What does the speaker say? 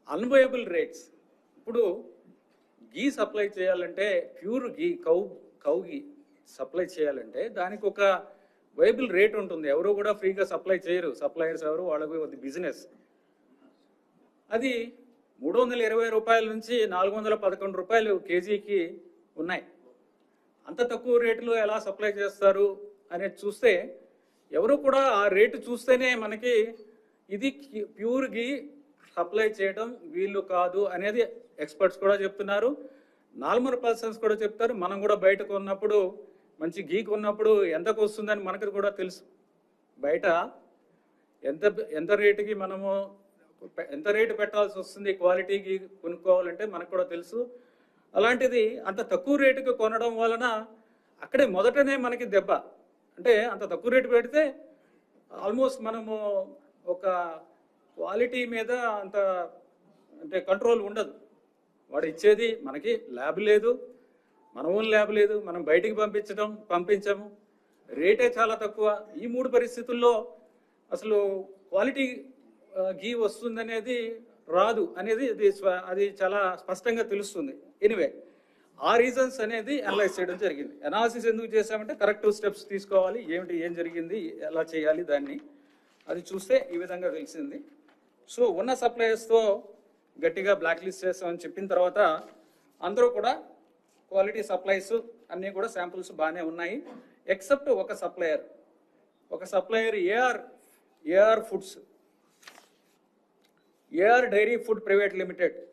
Unviable rates. ఇప్పుడు గీ supply చేయాలంటే, pure గీ, cow గీ supply చేయాలంటే దానికి ఒక వైబుల్ రేట్ ఉంటుంది. ఎవరు కూడా ఫ్రీగా సప్లై చేయరు. సప్లయర్స్ ఎవరు, వాళ్ళకి బిజినెస్. అది 320 రూపాయల నుంచి 411 రూపాయలు కేజీకి ఉన్నాయి. అంత తక్కువ రేటులో ఎలా సప్లై చేస్తారు అనేది చూస్తే, ఎవరు కూడా ఆ రేటు చూస్తేనే మనకి ఇది ప్యూర్ గీ సప్లై చేయడం వీళ్ళు కాదు అనేది ఎక్స్పర్ట్స్ కూడా చెప్తున్నారు. నార్మల్ పర్సన్స్ కూడా చెప్తారు. మనం కూడా బయట కొన్నప్పుడు, మంచి గీ కొన్నప్పుడు ఎంతకు వస్తుందని మనకు కూడా తెలుసు. బయట ఎంత రేటుకి మనము ఎంత రేటు పెట్టాల్సి వస్తుంది క్వాలిటీకి కొనుక్కోవాలంటే మనకు కూడా తెలుసు. అలాంటిది అంత తక్కువ రేటుకి కొనడం వలన అక్కడే మొదటనే మనకి దెబ్బ. అంటే అంత తక్కువ రేటు పెడితే ఆల్మోస్ట్ మనము ఒక క్వాలిటీ మీద అంత అంటే కంట్రోల్ ఉండదు. వాడు ఇచ్చేది మనకి ల్యాబ్ లేదు, మన ఓన్ ల్యాబ్ లేదు, మనం బయటికి పంపించము, రేటే చాలా తక్కువ. ఈ 3 పరిస్థితుల్లో అసలు క్వాలిటీ గీ వస్తుందనేది రాదు అనేది అది చాలా స్పష్టంగా తెలుస్తుంది. ఎనివే, ఆ రీజన్స్ అనేది అనలైజ్ చేయడం జరిగింది. అనాలిసిస్ ఎందుకు చేసామంటే కరెక్టివ్ స్టెప్స్ తీసుకోవాలి, ఏం జరిగింది, ఎలా చేయాలి దాన్ని, అది చూస్తే ఈ విధంగా తెలిసింది. సో ఉన్న సప్లయర్స్తో గట్టిగా బ్లాక్ లిస్ట్ చేస్తామని చెప్పిన తర్వాత అందరూ కూడా క్వాలిటీ సప్లైస్ అన్నీ కూడా శాంపుల్స్ బాగానే ఉన్నాయి. ఎక్సెప్ట్ ఒక supplier AR foods, AR dairy food private limited